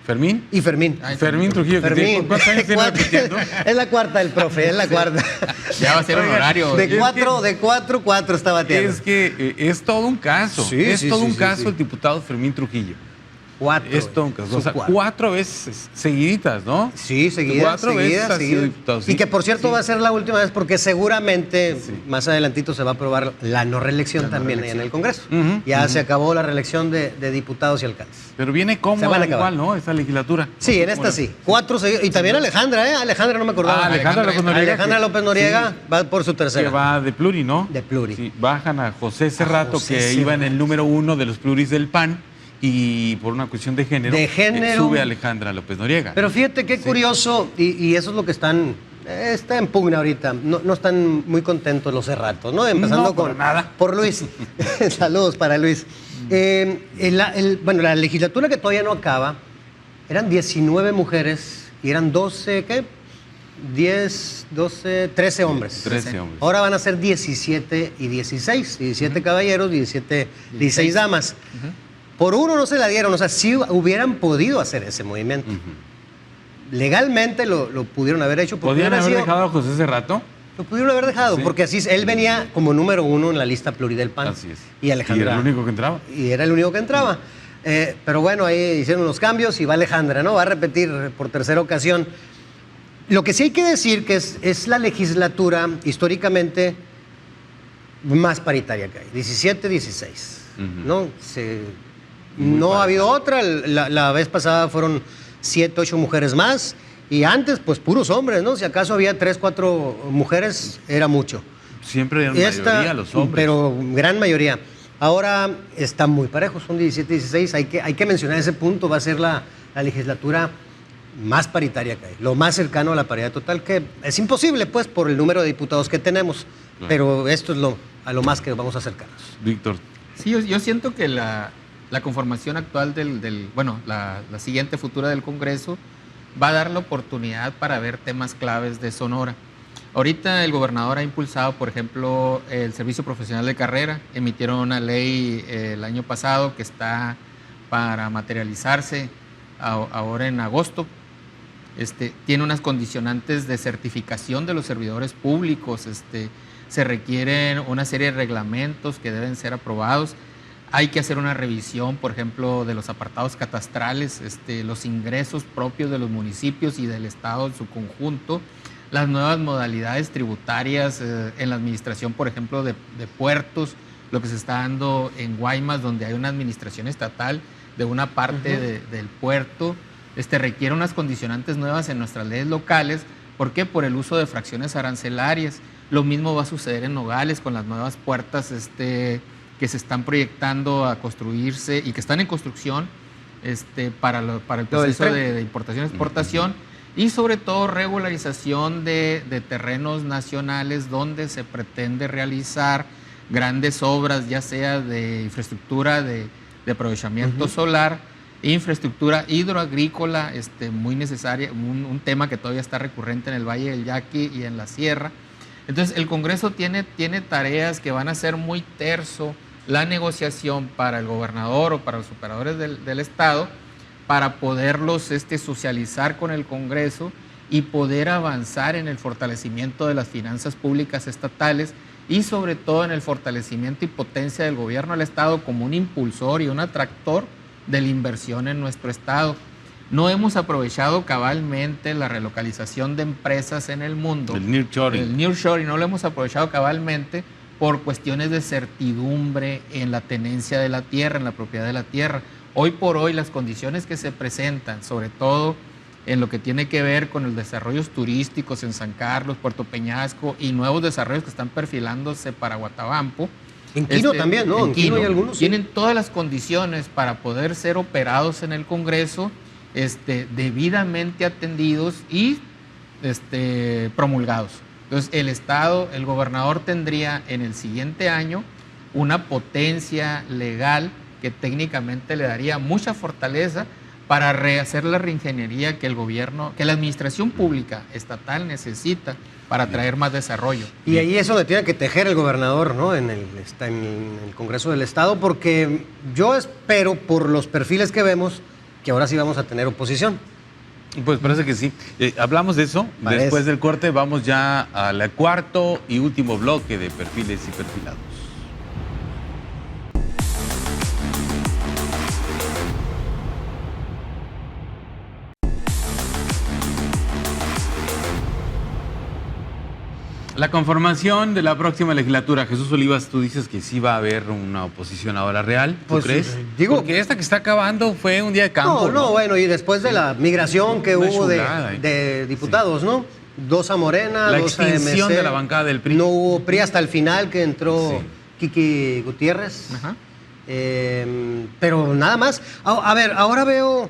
¿Fermín? Y Fermín. Fermín Trujillo. Fermín. ¿Cuántos años tiene repitiendo? Es la cuarta del profe, es la cuarta. Ya va a ser honorario. De 4 está bateando. Es que es todo un caso. Sí, es todo un caso sí. el diputado Fermín Trujillo. 4. Es todo un caso. O sea, 4. 4 veces seguiditas, ¿no? Sí, seguidas. 4 veces ha sido diputado. Sí. Y que por cierto va a ser la última vez porque seguramente más adelantito se va a aprobar la no reelección también en el Congreso. Ya se acabó la reelección de diputados y alcaldes. Pero viene cómoda igual, ¿no? Esta legislatura. Sí, en esta sí. 4 seguidas. Y también Alejandra, ¿eh? Alejandra no me acordaba. Alejandra López Noriega va por su tercera. Que va de pluri, ¿no? De pluri. Sí, bajan a José Cerrato, iba en el número 1 de los pluris del PAN. Y por una cuestión de género, sube Alejandra López Noriega. Pero fíjate qué curioso, y eso es lo que está en pugna ahorita. No están muy contentos los Cerratos, ¿no? Empezando por Luis. Saludos para Luis. Bueno, la legislatura que todavía no acaba, eran 19 mujeres y eran 12, ¿qué? 13 hombres. 13 hombres. Ahora van a ser 17 y 16. 17 caballeros, 16 damas. Por uno no se la dieron, o sea, sí hubieran podido hacer ese movimiento. Legalmente lo pudieron haber hecho. ¿Podrían haber dejado a José Cerrato? Lo pudieron haber dejado, porque así él venía como número 1 en la lista pluri del PAN. Así es. Y Alejandra. Y era el único que entraba. Y era el único que entraba. Pero bueno, ahí hicieron los cambios y va Alejandra, ¿no? Va a repetir por tercera ocasión. Lo que sí hay que decir que es la legislatura históricamente más paritaria que hay. 17-16, ¿no? No ha habido otra. La vez pasada fueron 7, 8 mujeres más. Y antes, pues puros hombres, ¿no? Si acaso había 3, 4 mujeres, era mucho. Siempre eran mayoría los hombres. Pero gran mayoría. Ahora están muy parejos, son 17, 16. Hay que mencionar ese punto. Va a ser la legislatura más paritaria que hay. Lo más cercano a la paridad total, que es imposible, pues, por el número de diputados que tenemos. Claro. Pero esto es a lo más que vamos a acercarnos. Víctor. Sí, yo siento que la conformación actual la siguiente futura del Congreso va a dar la oportunidad para ver temas claves de Sonora. Ahorita el gobernador ha impulsado, por ejemplo, el servicio profesional de carrera. Emitieron una ley el año pasado que está para materializarse ahora en agosto. Tiene unas condicionantes de certificación de los servidores públicos. Se requieren una serie de reglamentos que deben ser aprobados. Hay que hacer una revisión, por ejemplo, de los apartados catastrales, los ingresos propios de los municipios y del Estado en su conjunto, las nuevas modalidades tributarias en la administración, por ejemplo, de puertos, lo que se está dando en Guaymas, donde hay una administración estatal de una parte del puerto. Requiere unas condicionantes nuevas en nuestras leyes locales. ¿Por qué? Por el uso de fracciones arancelarias. Lo mismo va a suceder en Nogales con las nuevas puertas que se están proyectando a construirse y que están en construcción para el proceso de importación y exportación, y sobre todo regularización de terrenos nacionales donde se pretende realizar grandes obras, ya sea de infraestructura de aprovechamiento solar, infraestructura hidroagrícola, muy necesaria, un tema que todavía está recurrente en el Valle del Yaqui y en la Sierra. Entonces el Congreso tiene tareas que van a ser muy terso la negociación para el gobernador o para los operadores del Estado, para poderlos socializar con el Congreso y poder avanzar en el fortalecimiento de las finanzas públicas estatales y sobre todo en el fortalecimiento y potencia del gobierno del Estado como un impulsor y un atractor de la inversión en nuestro Estado. No hemos aprovechado cabalmente la relocalización de empresas en el mundo. El nearshoring no lo hemos aprovechado cabalmente por cuestiones de certidumbre en la tenencia de la tierra, en la propiedad de la tierra. Hoy por hoy las condiciones que se presentan, sobre todo en lo que tiene que ver con los desarrollos turísticos en San Carlos, Puerto Peñasco y nuevos desarrollos que están perfilándose para Guatabampo. En Quino también, ¿no? En Quino hay algunos. Tienen todas las condiciones para poder ser operados en el Congreso, debidamente atendidos y promulgados. Entonces, el Estado, el gobernador tendría en el siguiente año una potencia legal que técnicamente le daría mucha fortaleza para rehacer la reingeniería que el gobierno, que la administración pública estatal necesita para traer más desarrollo. Y ahí es donde tiene que tejer el gobernador, ¿no? En el Congreso del Estado, porque yo espero, por los perfiles que vemos, que ahora sí vamos a tener oposición. Pues parece que sí. Hablamos de eso. Parece. Después del corte vamos ya al cuarto y último bloque de perfiles y perfilados. La conformación de la próxima legislatura. Jesús Olivas, tú dices que sí va a haber una oposición ahora real, ¿tú Pues, crees? digo- Porque esta que está acabando fue un día de campo. No, bueno, y después de la migración que Una hubo chulada, de diputados, ¿no? 2 a Morena, La 2 a extinción MC. de la bancada del PRI. No hubo PRI hasta el final, que entró Sí. Kiki Gutiérrez. Ajá. Pero nada más. A ver, ahora veo,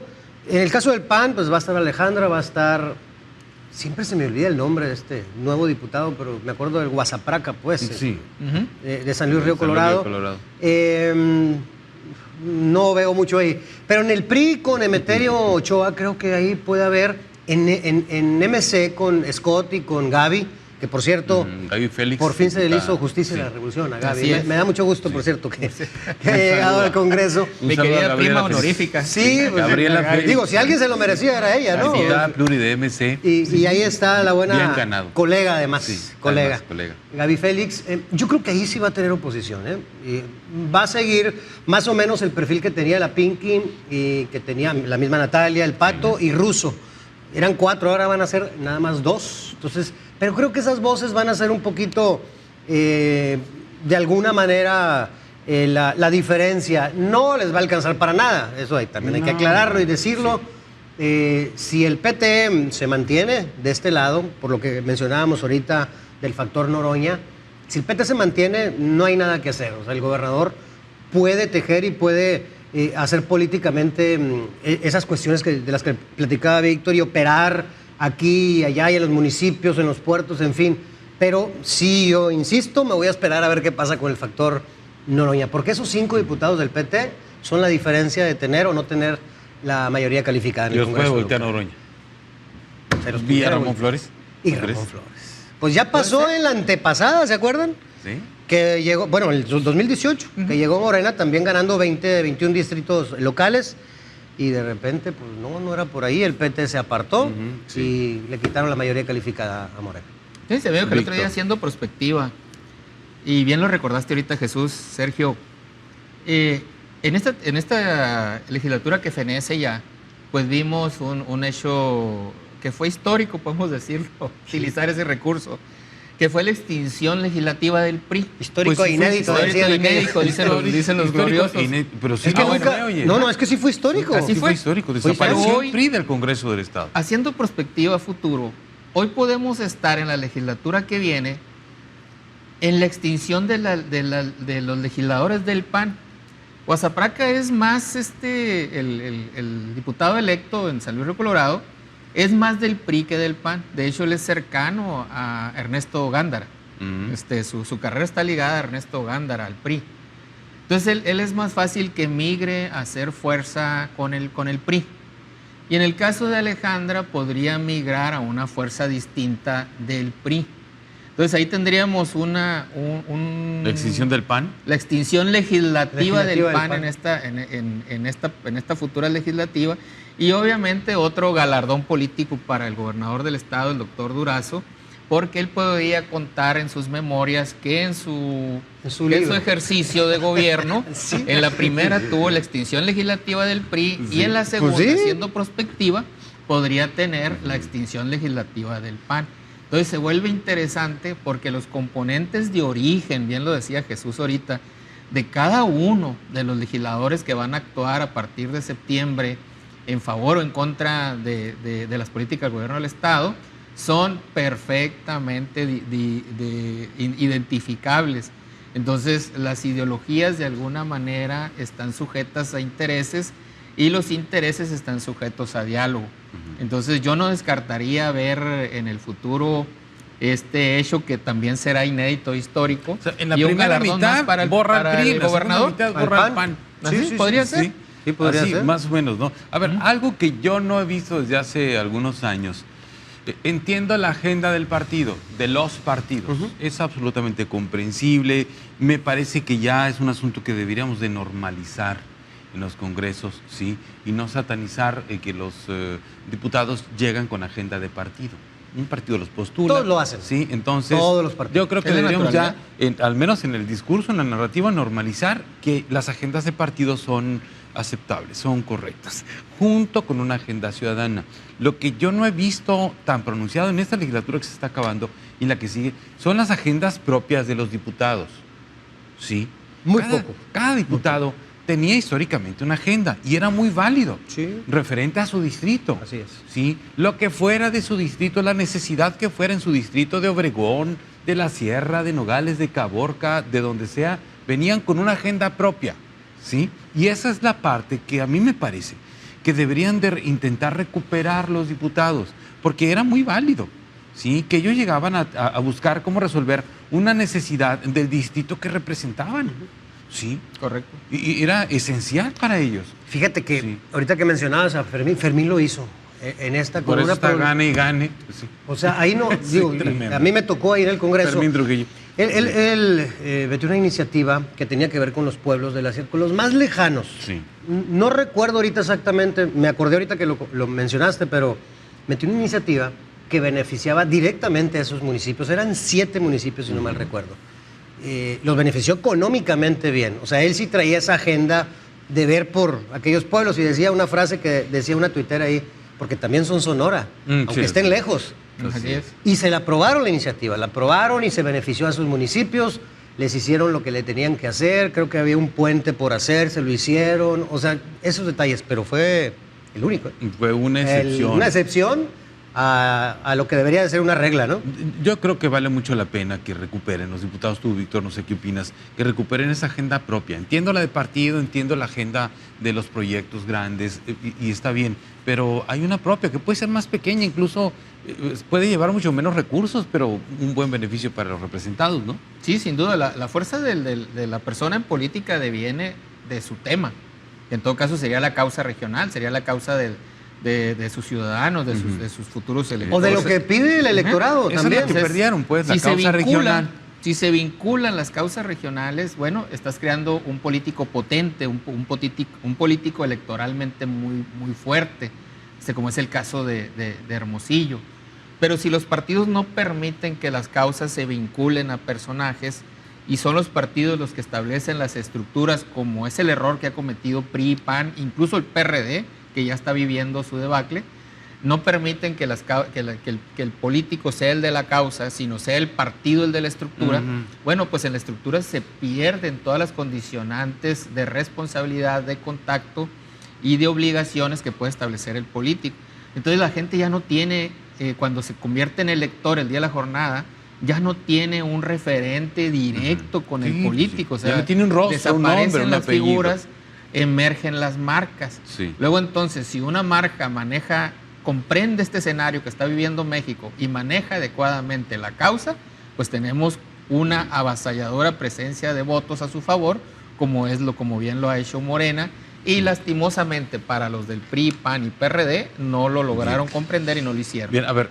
en el caso del PAN, pues va a estar Alejandra, va a estar... Siempre se me olvida el nombre de este nuevo diputado, pero me acuerdo del Guasapraca, pues. Sí. Ujú. De San Luis De Río San Luis Colorado. Río Colorado. No veo mucho ahí. Pero en el PRI con Emeterio Ochoa creo que ahí puede haber, en MC con Scott y con Gaby, que por cierto, Gaby Félix. por fin se le hizo diputada. justicia Sí. a la revolución a Gaby. Así es. Me da mucho gusto, por cierto, que haya llegado al Congreso. Un Mi saludo a querida Gabriela prima Félix. honorífica. Sí, pues, Gabriela Félix. digo, si alguien se lo merecía era ella, ¿no? Diputada pluri de MC. Y ahí está la buena Bien ganado. colega, además. Sí, colega. además, colega. Gaby Félix. Yo creo que ahí sí va a tener oposición. Y va a seguir más o menos el perfil que tenía la Pinky y que tenía la misma Natalia, el Pato y Russo. Eran 4, ahora van a ser nada más 2. Entonces, pero creo que esas voces van a ser un poquito, de alguna manera, la diferencia. No les va a alcanzar para nada. Eso también hay que aclararlo y decirlo. Si el PT se mantiene de este lado, por lo que mencionábamos ahorita del factor Noroña, si el PT se mantiene, no hay nada que hacer. O sea, el gobernador puede tejer y puede hacer políticamente esas cuestiones de las que platicaba Víctor y operar aquí y allá y en los municipios, en los puertos, en fin. Pero sí, yo insisto, me voy a esperar a ver qué pasa con el factor Noroña, porque esos 5 diputados del PT son la diferencia de tener o no tener la mayoría calificada en Y el los puede Congreso voltear local. Noroña. Se los Vía pudieron. Ramón Flores. Y ¿tú crees? Ramón Flores. Pues ya pasó en la antepasada, ¿se acuerdan? Sí. Que llegó, bueno, en el 2018, que llegó Morena también ganando 21 distritos locales y de repente, pues no era por ahí, el PT se apartó y le quitaron la mayoría calificada a Morena. Fíjense, veo que el otro día Víctor. haciendo prospectiva, y bien lo recordaste ahorita, Jesús, Sergio, en esta legislatura que fenece ya, pues vimos un hecho que fue histórico, podemos decirlo, utilizar ese recurso, que fue la extinción legislativa del PRI. Histórico Pues e sí fue inédito. Histórico decían e aquellos. inédito, dicen los Histórico gloriosos. Pero sí Es que bueno, nunca, oye. no, es que sí fue histórico. Así Sí fue fue. histórico. Fue Desapareció histórico. el PRI del Congreso del Estado. Haciendo prospectiva a futuro, hoy podemos estar en la legislatura que viene en la extinción de los legisladores del PAN. Guasapraca es más, el diputado electo en San Luis Río Colorado, es más del PRI que del PAN. De hecho, él es cercano a Ernesto Gándara. Su carrera está ligada a Ernesto Gándara, al PRI. Entonces, él es más fácil que migre a hacer fuerza con el PRI. Y en el caso de Alejandra, podría migrar a una fuerza distinta del PRI. Entonces, ahí tendríamos La extinción del PAN. la extinción legislativa del Legislativa PAN, del en esta futura legislativa, y obviamente otro galardón político para el gobernador del estado, el doctor Durazo, porque él podría contar en sus memorias que en su libro. ejercicio de gobierno, Sí. en la primera tuvo la extinción legislativa del PRI y en la segunda, sí. siendo prospectiva, podría tener la extinción legislativa del PAN. Entonces se vuelve interesante porque los componentes de origen, bien lo decía Jesús ahorita, de cada uno de los legisladores que van a actuar a partir de septiembre en favor o en contra de las políticas del gobierno del Estado, son perfectamente identificables. Entonces las ideologías de alguna manera están sujetas a intereses y los intereses están sujetos a diálogo. Entonces yo no descartaría ver en el futuro este hecho que también será inédito histórico. O sea, en la y un primera galardón mitad más para el PRI, en la gobernador. segunda mitad borra el PAN. Sí, podría ser. Sí, podría Así, ser. más o menos, ¿no? A ver, algo que yo no he visto desde hace algunos años. Entiendo la agenda del partido, de los partidos. Es absolutamente comprensible. Me parece que ya es un asunto que deberíamos de normalizar en los congresos, ¿sí? Y no satanizar que los diputados llegan con agenda de partido. Un partido los postula. Todos lo hacen. Sí, entonces Todos los partidos. yo creo que Es de deberíamos ya, naturalidad. al menos en el discurso, en la narrativa, normalizar que las agendas de partido son aceptables, son correctas, junto con una agenda ciudadana. Lo que yo no he visto tan pronunciado en esta legislatura que se está acabando y la que sigue son las agendas propias de los diputados. Sí. Muy poco. Cada diputado tenía históricamente una agenda y era muy válido, Sí. referente a su distrito. Así es. Sí, lo que fuera de su distrito, la necesidad que fuera en su distrito de Obregón, de la Sierra, de Nogales, de Caborca, de donde sea, venían con una agenda propia, ¿sí? Y esa es la parte que a mí me parece que deberían de intentar recuperar los diputados, porque era muy válido, ¿sí? Que ellos llegaban a buscar cómo resolver una necesidad del distrito que representaban, ¿sí? Correcto. Y era esencial para ellos. Fíjate que Sí. ahorita que mencionabas a Fermín lo hizo en esta Por con eso una está pro- gane y gane. Sí. O sea, ahí no, Sí, digo, tremendo. a mí me tocó ahí en el Congreso. Fermín Trujillo. Él metió una iniciativa que tenía que ver con los pueblos de la sierra, con los más lejanos. Sí. No recuerdo ahorita exactamente, me acordé ahorita que lo mencionaste, pero metió una iniciativa que beneficiaba directamente a esos municipios. Eran 7 municipios, si no mal recuerdo. Los benefició económicamente bien. O sea, él sí traía esa agenda de ver por aquellos pueblos y decía una frase que decía una tuitera ahí, porque también son Sonora, aunque sí. estén lejos. Así es. Y se la aprobaron la iniciativa, la aprobaron y se benefició a sus municipios, les hicieron lo que le tenían que hacer, creo que había un puente por hacer, se lo hicieron, o sea, esos detalles, pero fue el único. Fue una excepción. Una excepción a lo que debería de ser una regla, ¿no? Yo creo que vale mucho la pena que recuperen los diputados, tú, Víctor, no sé qué opinas, que recuperen esa agenda propia. Entiendo la de partido, entiendo la agenda de los proyectos grandes y está bien, pero hay una propia que puede ser más pequeña, incluso puede llevar mucho menos recursos, pero un buen beneficio para los representados, ¿no? Sí, sin duda, la fuerza de la persona en política deviene de su tema. En todo caso sería la causa regional, sería la causa de sus ciudadanos, de sus futuros electores. O de lo que pide el electorado Esa también. es la que perdieron, pues, la Si se causa regional. Si se vinculan las causas regionales, bueno, estás creando un político potente, un político electoralmente muy, muy fuerte, como es el caso de Hermosillo. Pero si los partidos no permiten que las causas se vinculen a personajes y son los partidos los que establecen las estructuras, como es el error que ha cometido PRI, PAN, incluso el PRD, que ya está viviendo su debacle, no permiten que el político sea el de la causa, sino sea el partido el de la estructura. Bueno, pues en la estructura se pierden todas las condicionantes de responsabilidad, de contacto y de obligaciones que puede establecer el político. Entonces la gente ya no tiene, cuando se convierte en elector el día de la jornada, ya no tiene un referente directo con el político. Sí. O sea, Ya no tiene un rostro, un desaparecen nombre, un las apellido. figuras, emergen las marcas. Sí. Luego entonces, si una marca comprende este escenario que está viviendo México y maneja adecuadamente la causa, pues tenemos una avasalladora presencia de votos a su favor, como bien lo ha hecho Morena, y lastimosamente para los del PRI, PAN y PRD no lo lograron comprender y no lo hicieron. Bien, a ver,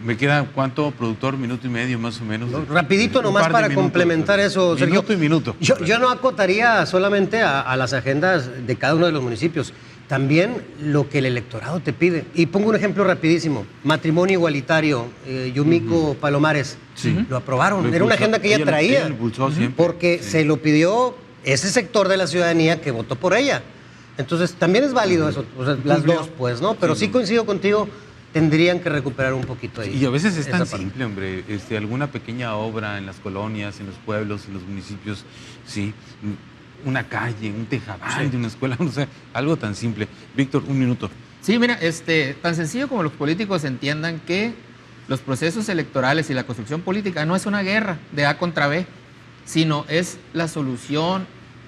me queda ¿cuánto, productor? Minuto y medio más o menos. Rapidito Un nomás par de para minutos. complementar eso, Sergio. Minuto y minuto. Yo no acotaría solamente a las agendas de cada uno de los municipios, también lo que el electorado te pide. Y pongo un ejemplo rapidísimo, matrimonio igualitario, Yumiko Palomares, Sí. lo aprobaron, Lo era una impulsó. agenda que ella Ella traía, lo impulsó siempre. porque Sí. se lo pidió ese sector de la ciudadanía que votó por ella. Entonces también es válido eso, o sea, las Cumplió. dos pues, ¿no? Pero sí coincido contigo, tendrían que recuperar un poquito ahí. Y a veces es tan esa parte. simple, hombre. Alguna pequeña obra en las colonias, en los pueblos, en los municipios, sí. Una calle, un tejabán de una escuela, no sé, algo tan simple. Víctor, un minuto. Sí, mira, tan sencillo como los políticos entiendan que los procesos electorales y la construcción política no es una guerra de A contra B, sino es la solución,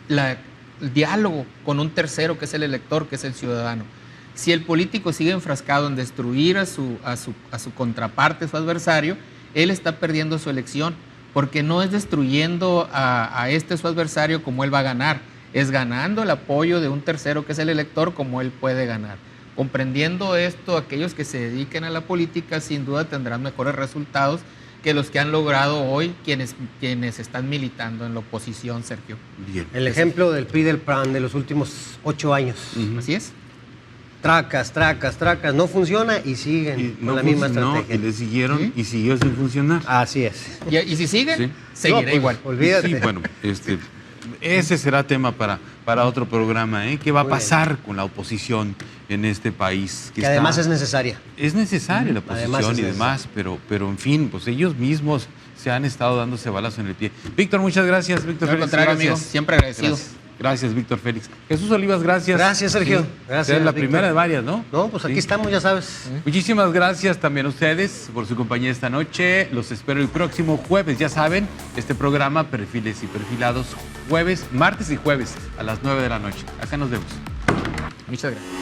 el diálogo con un tercero que es el elector, que es el ciudadano. Si el político sigue enfrascado en destruir a su contraparte, su adversario, él está perdiendo su elección, porque no es destruyendo a su adversario como él va a ganar, es ganando el apoyo de un tercero que es el elector como él puede ganar. Comprendiendo esto, aquellos que se dediquen a la política sin duda tendrán mejores resultados que los que han logrado hoy quienes están militando en la oposición, Sergio. Bien. El ejemplo del PRI del PRAN de los últimos 8 años. Así es. Tracas, no funciona y siguen con la misma estrategia. Y le siguieron y siguió sin funcionar. Así es. Y si siguen, Sí. seguirá No, pues, igual. Olvídate. Sí, bueno, ese será tema para otro programa, ¿eh? ¿Qué va a Muy pasar con la oposición en este país? Que además es necesaria. Es necesaria la Además oposición es y demás, pero en fin, pues ellos mismos se han estado dándose balazo en el pie. Víctor, muchas gracias. Víctor Al Félix, contrario, gracias. amigo, siempre agradecido. Gracias, Víctor Félix. Jesús Olivas, gracias. Gracias, Sergio. Sí, Gracias, es la Víctor. primera de varias, ¿no? No, pues aquí Sí. estamos, ya sabes. Muchísimas gracias también a ustedes por su compañía esta noche. Los espero el próximo jueves. Ya saben, este programa Perfiles y Perfilados, martes y jueves a las 9 de la noche. Acá nos vemos. Muchas gracias.